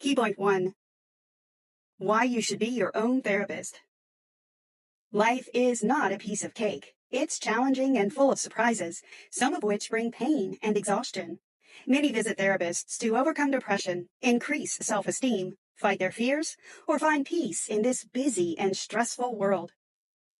Key point 1. Why you should be your own therapist. Life is not a piece of cake. It's challenging and full of surprises, some of which bring pain and exhaustion. Many visit therapists to overcome depression, increase self-esteem, fight their fears, or find peace in this busy and stressful world.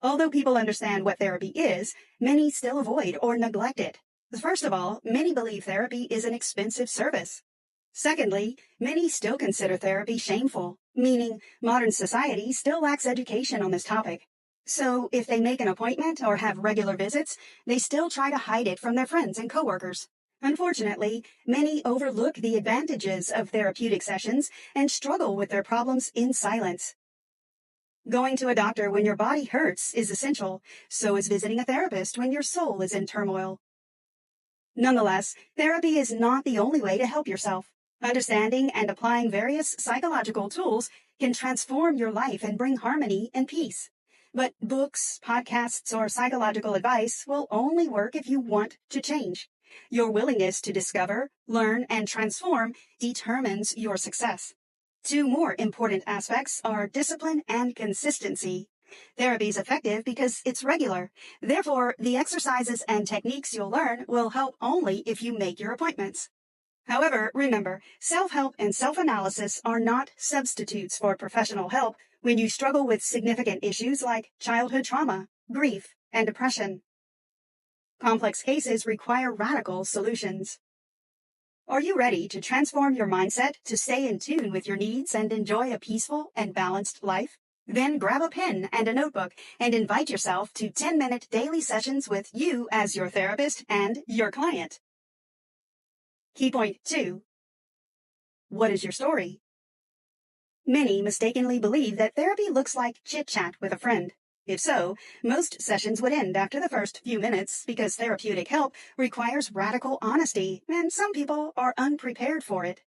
Although people understand what therapy is, many still avoid or neglect it. First of all, many believe therapy is an expensive service. Secondly, many still consider therapy shameful, meaning modern society still lacks education on this topic. So if they make an appointment or have regular visits, they still try to hide it from their friends and coworkers. Unfortunately, many overlook the advantages of therapeutic sessions and struggle with their problems in silence. Going to a doctor when your body hurts is essential, so is visiting a therapist when your soul is in turmoil. Nonetheless, therapy is not the only way to help yourself. Understanding and applying various psychological tools can transform your life and bring harmony and peace. But books, podcasts, or psychological advice will only work if you want to change. Your willingness to discover, learn, and transform determines your success. Two more important aspects are discipline and consistency. Therapy is effective because it's regular. Therefore, the exercises and techniques you'll learn will help only if you make your appointments. However, remember, self-help and self-analysis are not substitutes for professional help when you struggle with significant issues like childhood trauma, grief, and depression. Complex cases require radical solutions. Are you ready to transform your mindset to stay in tune with your needs and enjoy a peaceful and balanced life? Then grab a pen and a notebook and invite yourself to 10-minute daily sessions with you as your therapist and your client. Key point 2. What is your story? Many mistakenly believe that therapy looks like chit-chat with a friend. If so, most sessions would end after the first few minutes because therapeutic help requires radical honesty, and some people are unprepared for it.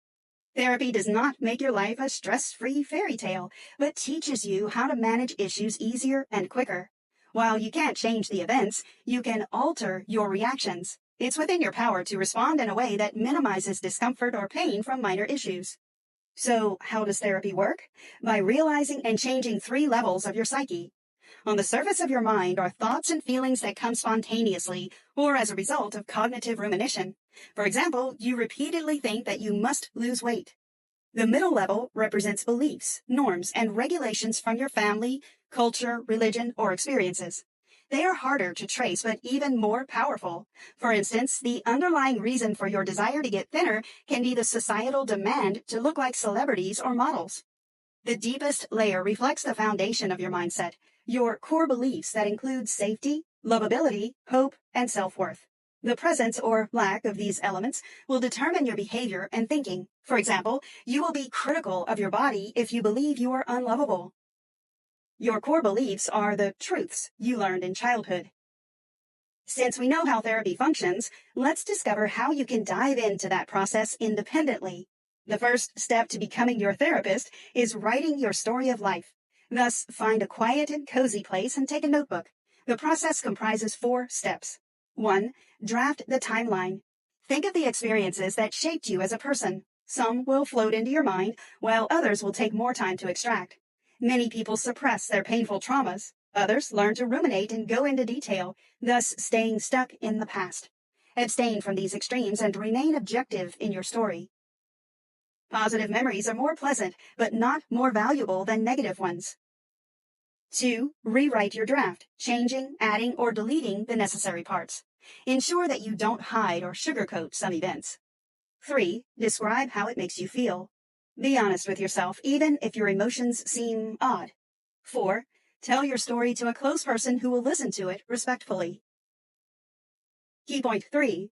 Therapy does not make your life a stress-free fairy tale, but teaches you how to manage issues easier and quicker. While you can't change the events, you can alter your reactions. It's within your power to respond in a way that minimizes discomfort or pain from minor issues. So, how does therapy work? By realizing and changing 3 levels of your psyche. On the surface of your mind are thoughts and feelings that come spontaneously or as a result of cognitive rumination. For example, you repeatedly think that you must lose weight. The middle level represents beliefs, norms, and regulations from your family, culture, religion, or experiences. They are harder to trace, but even more powerful. For instance, the underlying reason for your desire to get thinner can be the societal demand to look like celebrities or models. The deepest layer reflects the foundation of your mindset, your core beliefs that include safety, lovability, hope, and self-worth. The presence or lack of these elements will determine your behavior and thinking. For example, you will be critical of your body if you believe you are unlovable. Your core beliefs are the truths you learned in childhood. Since we know how therapy functions, let's discover how you can dive into that process independently. The first step to becoming your therapist is writing your story of life. Thus, find a quiet and cozy place and take a notebook. The process comprises 4 steps. 1. Draft the timeline. Think of the experiences that shaped you as a person. Some will float into your mind, while others will take more time to extract. Many people suppress their painful traumas. Others learn to ruminate and go into detail, thus staying stuck in the past. Abstain from these extremes and remain objective in your story. Positive memories are more pleasant, but not more valuable than negative ones. 2. Rewrite your draft, changing, adding, or deleting the necessary parts. Ensure that you don't hide or sugarcoat some events. 3. Describe how it makes you feel. Be honest with yourself, even if your emotions seem odd. 4. Tell your story to a close person who will listen to it respectfully. Key point 3.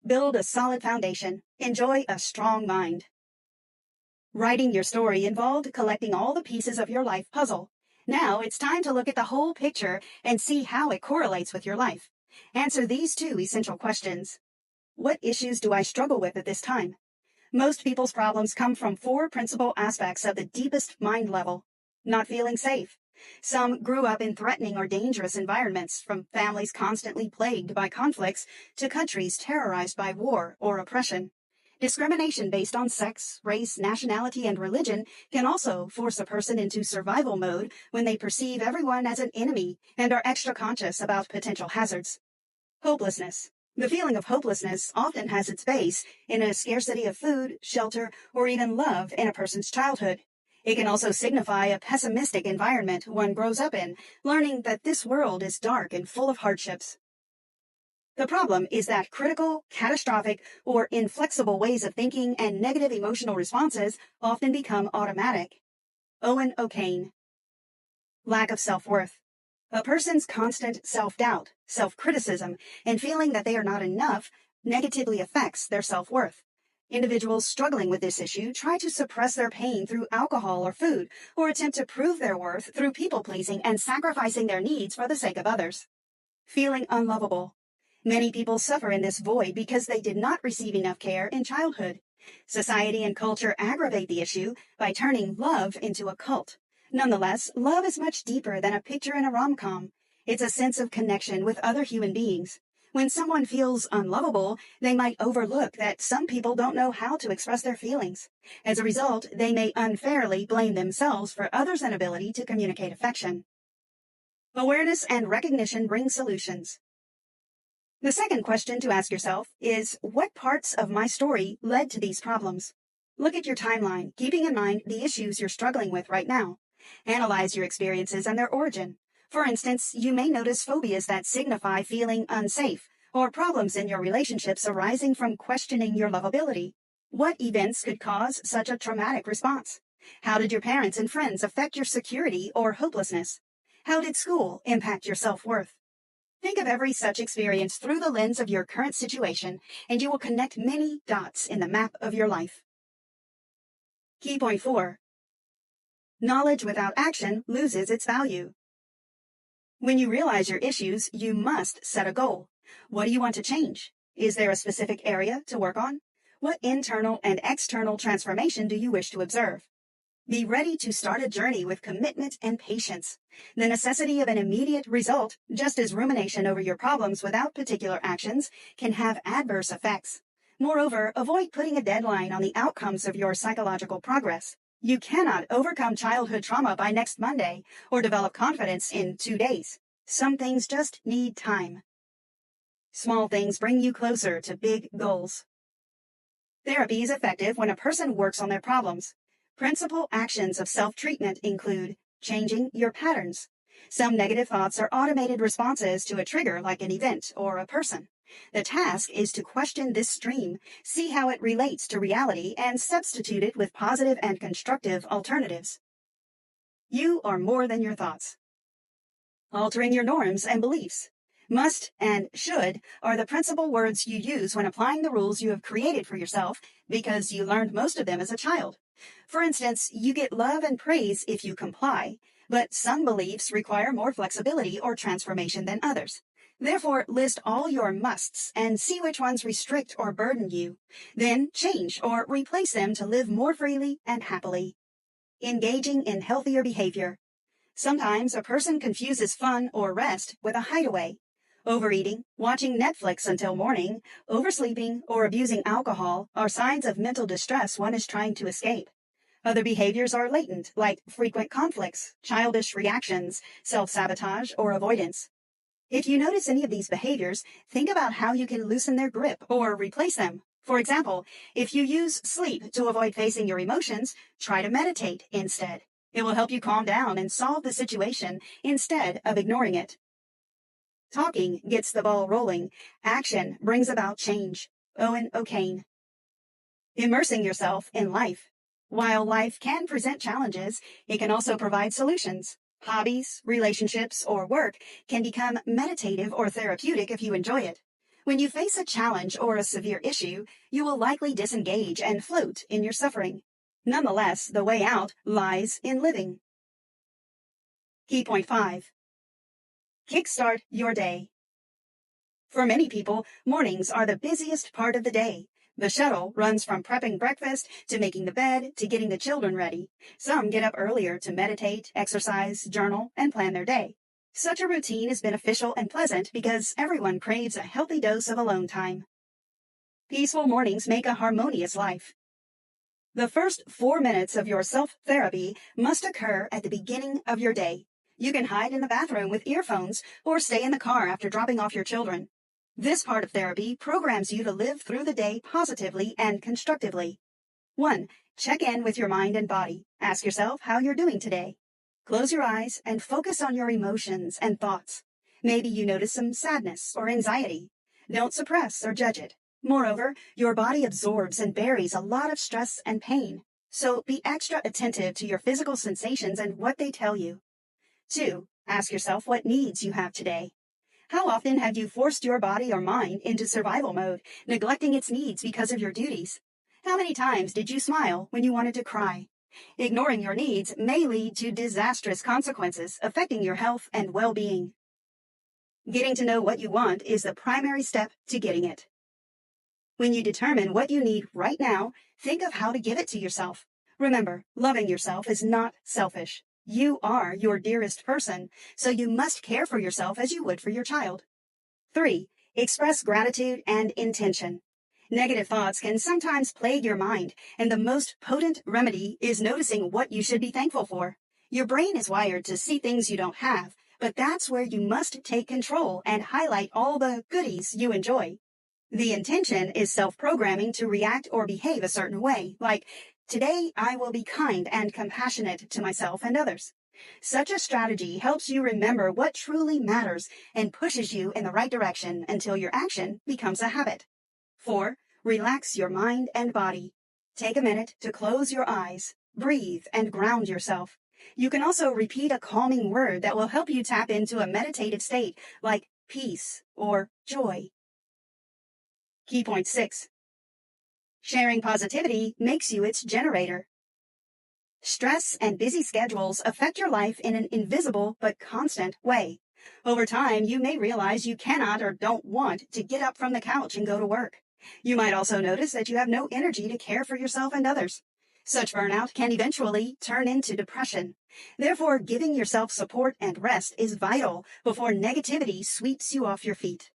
Build a solid foundation. Enjoy a strong mind. Writing your story involved collecting all the pieces of your life puzzle. Now it's time to look at the whole picture and see how it correlates with your life. Answer these 2 essential questions. What issues do I struggle with at this time? Most people's problems come from 4 principal aspects of the deepest mind level. Not feeling safe. Some grew up in threatening or dangerous environments, from families constantly plagued by conflicts to countries terrorized by war or oppression. Discrimination based on sex, race, nationality, and religion can also force a person into survival mode when they perceive everyone as an enemy and are extra conscious about potential hazards. Hopelessness. The feeling of hopelessness often has its base in a scarcity of food, shelter, or even love in a person's childhood. It can also signify a pessimistic environment one grows up in, learning that this world is dark and full of hardships. The problem is that critical, catastrophic, or inflexible ways of thinking and negative emotional responses often become automatic. Owen O'Kane. Lack of self-worth. A person's constant self-doubt, self-criticism, and feeling that they are not enough negatively affects their self-worth. Individuals struggling with this issue try to suppress their pain through alcohol or food, or attempt to prove their worth through people-pleasing and sacrificing their needs for the sake of others. Feeling unlovable. Many people suffer in this void because they did not receive enough care in childhood. Society and culture aggravate the issue by turning love into a cult. Nonetheless, love is much deeper than a picture in a rom-com. It's a sense of connection with other human beings. When someone feels unlovable, they might overlook that some people don't know how to express their feelings. As a result, they may unfairly blame themselves for others' inability to communicate affection. Awareness and recognition bring solutions. The second question to ask yourself is, what parts of my story led to these problems? Look at your timeline, keeping in mind the issues you're struggling with right now. Analyze your experiences and their origin. For instance, you may notice phobias that signify feeling unsafe, or problems in your relationships arising from questioning your lovability. What events could cause such a traumatic response? How did your parents and friends affect your security or hopelessness? How did school impact your self-worth? Think of every such experience through the lens of your current situation, and you will connect many dots in the map of your life. Key point 4. Knowledge without action loses its value. When you realize your issues, you must set a goal. What do you want to change? Is there a specific area to work on? What internal and external transformation do you wish to observe? Be ready to start a journey with commitment and patience. The necessity of an immediate result, just as rumination over your problems without particular actions, can have adverse effects. Moreover, avoid putting a deadline on the outcomes of your psychological progress. You cannot overcome childhood trauma by next Monday or develop confidence in 2 days. Some things just need time. Small things bring you closer to big goals. Therapy is effective when a person works on their problems. Principal actions of self-treatment include changing your patterns. Some negative thoughts are automated responses to a trigger like an event or a person. The task is to question this stream, see how it relates to reality, and substitute it with positive and constructive alternatives. You are more than your thoughts. Altering your norms and beliefs. Must and should are the principal words you use when applying the rules you have created for yourself because you learned most of them as a child. For instance, you get love and praise if you comply, but some beliefs require more flexibility or transformation than others. Therefore, list all your musts and see which ones restrict or burden you. Then change or replace them to live more freely and happily. Engaging in healthier behavior. Sometimes a person confuses fun or rest with a hideaway. Overeating, watching Netflix until morning, oversleeping, or abusing alcohol are signs of mental distress one is trying to escape. Other behaviors are latent, like frequent conflicts, childish reactions, self-sabotage, or avoidance. If you notice any of these behaviors, think about how you can loosen their grip or replace them. For example, if you use sleep to avoid facing your emotions, try to meditate instead. It will help you calm down and solve the situation instead of ignoring it. Talking gets the ball rolling. Action brings about change. Owen O'Kane. Immersing yourself in life. While life can present challenges, it can also provide solutions. Hobbies, relationships, or work can become meditative or therapeutic if you enjoy it. When you face a challenge or a severe issue, you will likely disengage and float in your suffering. Nonetheless, the way out lies in living. Key point 5. Kickstart your day. For many people, mornings are the busiest part of the day. The shuttle runs from prepping breakfast to making the bed to getting the children ready. Some get up earlier to meditate, exercise, journal, and plan their day. Such a routine is beneficial and pleasant because everyone craves a healthy dose of alone time. Peaceful mornings make a harmonious life. The first 4 minutes of your self-therapy must occur at the beginning of your day. You can hide in the bathroom with earphones or stay in the car after dropping off your children. This part of therapy programs you to live through the day positively and constructively. 1. Check in with your mind and body. Ask yourself how you're doing today. Close your eyes and focus on your emotions and thoughts. Maybe you notice some sadness or anxiety. Don't suppress or judge it. Moreover, your body absorbs and buries a lot of stress and pain, so be extra attentive to your physical sensations and what they tell you. 2. Ask yourself what needs you have today. How often have you forced your body or mind into survival mode, neglecting its needs because of your duties? How many times did you smile when you wanted to cry? Ignoring your needs may lead to disastrous consequences affecting your health and well-being. Getting to know what you want is the primary step to getting it. When you determine what you need right now, think of how to give it to yourself. Remember, loving yourself is not selfish. You are your dearest person, so you must care for yourself as you would for your child. 3. Express gratitude and intention. Negative thoughts can sometimes plague your mind, and the most potent remedy is noticing what you should be thankful for. Your brain is wired to see things you don't have, but that's where you must take control and highlight all the goodies you enjoy. The intention is self-programming to react or behave a certain way, like, today I will be kind and compassionate to myself and others. Such a strategy helps you remember what truly matters and pushes you in the right direction until your action becomes a habit. 4. Relax your mind and body. Take a minute to close your eyes, breathe, and ground yourself. You can also repeat a calming word that will help you tap into a meditative state like peace or joy. Key point 6. Sharing positivity makes you its generator. Stress and busy schedules affect your life in an invisible but constant way. Over time, you may realize you cannot or don't want to get up from the couch and go to work. You might also notice that you have no energy to care for yourself and others. Such burnout can eventually turn into depression. Therefore, giving yourself support and rest is vital before negativity sweeps you off your feet.